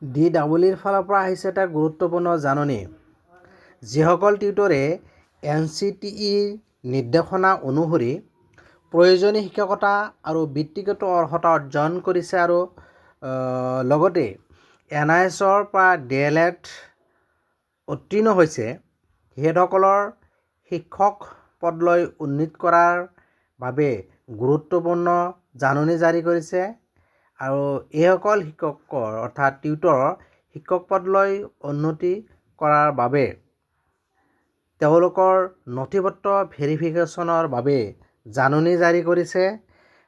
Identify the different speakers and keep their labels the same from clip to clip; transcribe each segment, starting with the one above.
Speaker 1: DWৰ ফালৰ পৰা আহিছে এটা গুৰুত্বপূৰ্ণ জাননী। যিসকল টিউটৰে NCTEৰ নিৰ্দেশনা অনুসৰি প্ৰয়োজনীয় শিক্ষকতা আৰু বৃত্তিগত অৰ্হতা অৰ্জন কৰিছে আৰু লগতে NISৰ পৰা DLED উত্তীৰ্ণ হৈছে, সেইসকলৰ শিক্ষক পদলৈ উন্নীত কৰাৰ বাবে গুৰুত্বপূৰ্ণ জাননী জাৰি কৰিছে। আৰু এইসকল শিক্ষকৰ অৰ্থাৎ টিউটৰৰ শিক্ষক পদলৈ উন্নতি কৰাৰ বাবে তেওঁলোকৰ নথিপত্ৰ ভেৰিফিকেশ্যনৰ বাবে জাননী জাৰি কৰিছে।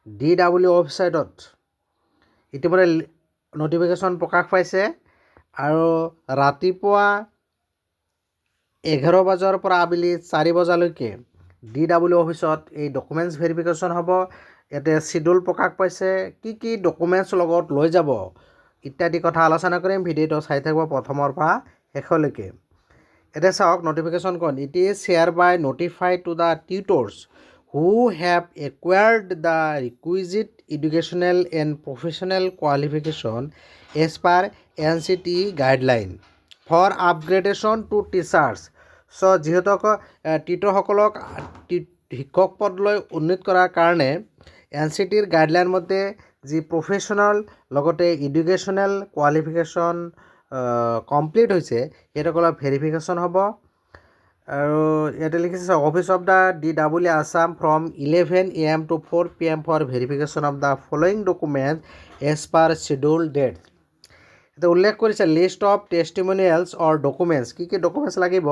Speaker 1: DW ৱেবছাইটত ইতিমধ্যে নটিফিকেশ্যন প্ৰকাশ পাইছে আৰু ৰাতিপুৱা 11 বজাৰ পৰা আবেলি 4 বজালৈকে DW অফিচত এই ডকুমেণ্টছ ভেৰিফিকেশ্যন হ'ব। ইয়াতে শিডিউল প্ৰকাশ পাইছে, কি ডকুমেণ্টছ লগত লৈ যাব ইত্যাদি কথা আলোচনা কৰিম। ভিডিঅ'টো চাই থাকিব প্ৰথমৰ পৰা শেষলৈকে। এতিয়া চাওক নটিফিকেশ্যনখন। It is hereby notified to the tutors who have acquired the requisite educational and professional qualification as per NCTE guideline for upgradation to teachers. So যিহেতুক টিউটৰসকলক শিক্ষক পদলৈ উন্নীত কৰাৰ কাৰণে NCTEৰ গাইডলাইন মতে যি প্ৰফেশ্যনেল লগতে এডুকেশ্যনেল কোৱালিফিকেশ্যন কমপ্লিট হৈছে সেইসকলৰ verification হ'ব। আৰু ইয়াতে লিখিছে office of the DW Assam from 11 AM to 4 PM for verification of the following document as per schedule date. এতিয়া উল্লেখ কৰিছে list of testimonials or documents, কি ডকুমেণ্টছ লাগিব।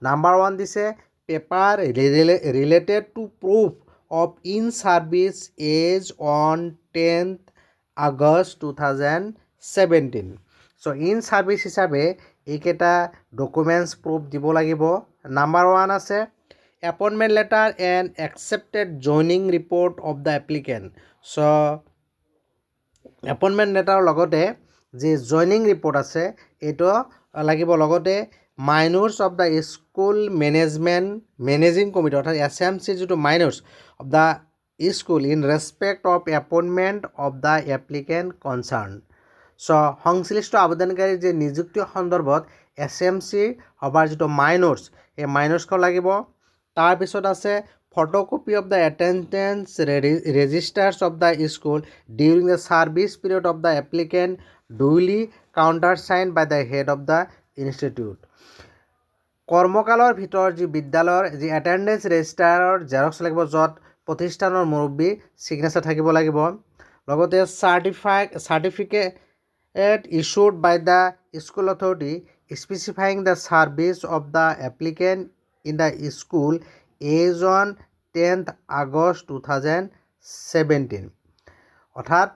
Speaker 1: নাম্বাৰ 1 দিছে paper related to proof of in service age on 10th August 2017. So in service হিচাপে এইকেইটা documents proof দিব লাগিব। নাম্বাৰ 1 আছে appointment letter and accepted joining report of the applicant. So' appointment লেটাৰৰ লগতে যি জইনিং ৰিপৰ্ট আছে এইটো লাগিব। লগতে minutes of the school managing committee অৰ্থাৎ SMC যিটো minutes of the school in respect of appointment of the applicant concerned. So' সংশ্লিষ্ট আবেদনকাৰীৰ যি নিযুক্তি সন্দৰ্ভত SMC সভাৰ যিটো মাইনৰ্ছ এই মাইনৰ্ছখন লাগিব। তাৰপিছত আছে photocopy of the attendance registers of the school during the service period of the applicant duly countersign by the head of the institute. কৰ্মকালৰ ভিতৰত যি বিদ্যালয়ৰ যি এটেণ্ডেঞ্চ ৰেজিষ্টাৰৰ জেৰক্স লাগিব, য'ত প্ৰতিষ্ঠানৰ মুৰব্বী ছিগনেচাৰ থাকিব লাগিব। লগতে certificate issued by the school authority specifying the service of the applicant in the school as on 10th August 2017। অৰ্থাৎ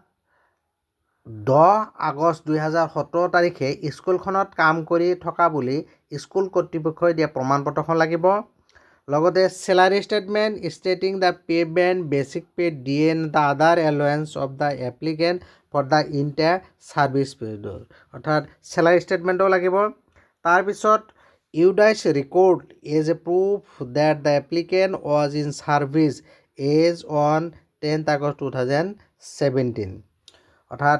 Speaker 1: 10 আগষ্ট 2017 তাৰিখে স্কুলখনত কাম কৰি থকা বুলি স্কুল কৰ্তৃপক্ষই দিয়া প্ৰমাণপত্ৰখন লাগিব। লগতে salary statement stating the pay band basic pay DA and the other allowance of the applicant for the inter service period, অৰ্থাৎ চেলাৰী ষ্টেটমেণ্টো লাগিব। তাৰপিছত UDISE record as a proof that the applicant was in service as on 10th August 2017। অৰ্থাৎ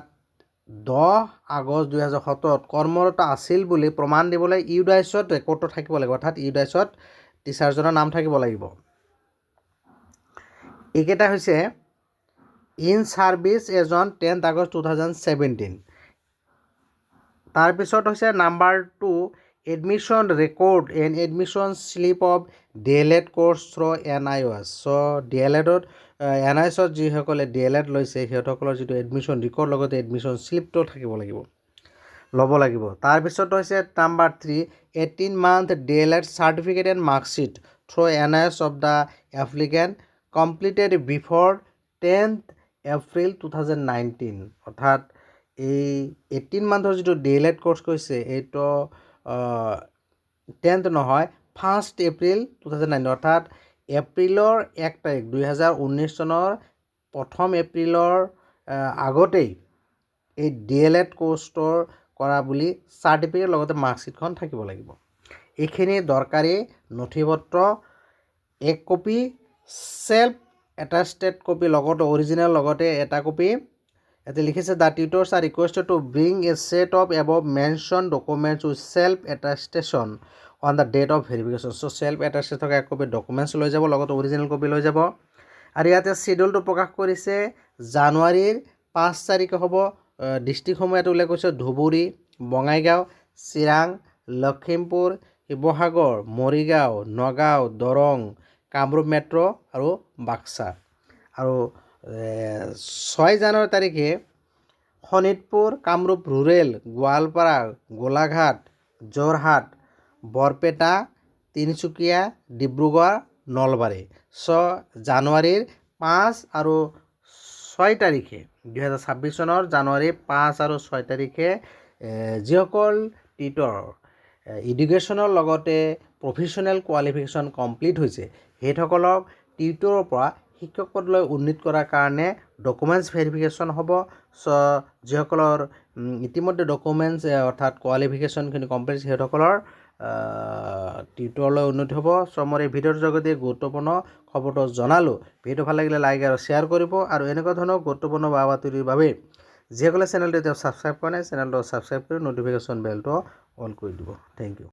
Speaker 1: 10 আগষ্ট 2017 কৰ্মৰত আছিল বুলি প্ৰমাণ দিবলৈ ইউডাইচত ৰেকৰ্ডটো থাকিব লাগিব, অৰ্থাৎ ইউডাইচত টিচাৰজনৰ নাম থাকিব লাগিব। এইকেইটা হৈছে in service as on 10th August 2017। তাৰপিছত হৈছে number 2 admission record and admission slip of DLED course through NIOS। So' DLEDত NIOSত যিসকলে DLED লৈছে সিহঁতসকলৰ যিটো এডমিশ্যন ৰেকৰ্ড লগতে এডমিশ্যন শ্লিপটো থাকিব লাগিব, ল'ব লাগিব। তাৰপিছত হৈছে number 3 18-month DLED certificate and marksheet through NIOS of the applicant completed before 10th April 2019। অৰ্থাৎ এই 18 মান্থৰ যিটো DLED কোৰ্চ কৈছে এইটো 10th নহয় 1st April 2019, অৰ্থাৎ এপ্ৰিলৰ 1 তাৰিখ 2019 চনৰ 1 এপ্ৰিলৰ আগতেই এই DLED কোৰ্চটোৰ কৰা বুলি চাৰ্টিফিকেট লগতে মাৰ্কশ্বিটখন থাকিব লাগিব। এইখিনি দৰকাৰী নথিপত্ৰ 1 কপি, চেল্ফ এটাষ্টেড কপি লগতে অৰিজিনেল লগতে এটা কপি ইয়াতে লিখিছে the tutors are requested to bring a set of above mention documents with self attestation on the date of verification. So' self attested থকা এক কপি ডকুমেণ্টছ লৈ যাব, লগত অৰিজিনেল কপি লৈ যাব। আৰু ইয়াতে চিডিউলটো প্ৰকাশ কৰিছে জানুৱাৰীৰ 5 তাৰিখে হ'ব। ডিষ্ট্ৰিক্টসমূহ ইয়াত উল্লেখ কৰিছে ধুবুৰী, বঙাইগাঁও, চিৰাং, লখিমপুৰ, শিৱসাগৰ, মৰিগাঁও, নগাঁও, দৰং, কামৰূপ মেট্ৰ' আৰু বাক্সা। আৰু 6 জানুৱাৰী তাৰিখে শোণিতপুৰ, কামৰূপ ৰুৰেল, গোৱালপাৰা, গোলাঘাট, যোৰহাট, বৰপেটা, তিনিচুকীয়া, ডিব্ৰুগড়, নলবাৰী। জানুৱাৰীৰ 5 আৰু 6 তাৰিখে 2026 চনৰ জানুৱাৰী 5 আৰু 6 তাৰিখে যিসকল টিউটৰ এডুকেশ্যনৰ লগতে প্ৰফেশ্যনেল কোৱালিফিকেশ্যন কমপ্লিট হৈছে সেইসকলক টিউটৰৰ পৰা শিক্ষক পদলৈ উন্নীত কৰাৰ কাৰণে ডকুমেণ্টছ ভেৰিফিকেশ্যন হ'ব। যিসকলৰ ইতিমধ্যে ডকুমেণ্টছ অৰ্থাৎ কোৱালিফিকেশ্যনখিনি কমপ্লিট সেইসকলৰ টিউটৰলৈ উন্নতি হ'ব। মই এই ভিডিঅ'ৰ যোগেদি গুৰুত্বপূৰ্ণ খবৰটো জনালোঁ। ভিডিঅ'টো ভাল লাগিলে লাইক আৰু শ্বেয়াৰ কৰিব। আৰু এনেকুৱা ধৰণৰ গুৰুত্বপূৰ্ণ বাতৰিৰ বাবে যিসকলে চেনেলটো এতিয়া ছাবস্ক্ৰাইব কৰা নাই চেনেলটো ছাবস্ক্ৰাইব কৰি ন'টিফিকেশ্যন বেলটো অন কৰি দিব। Thank U.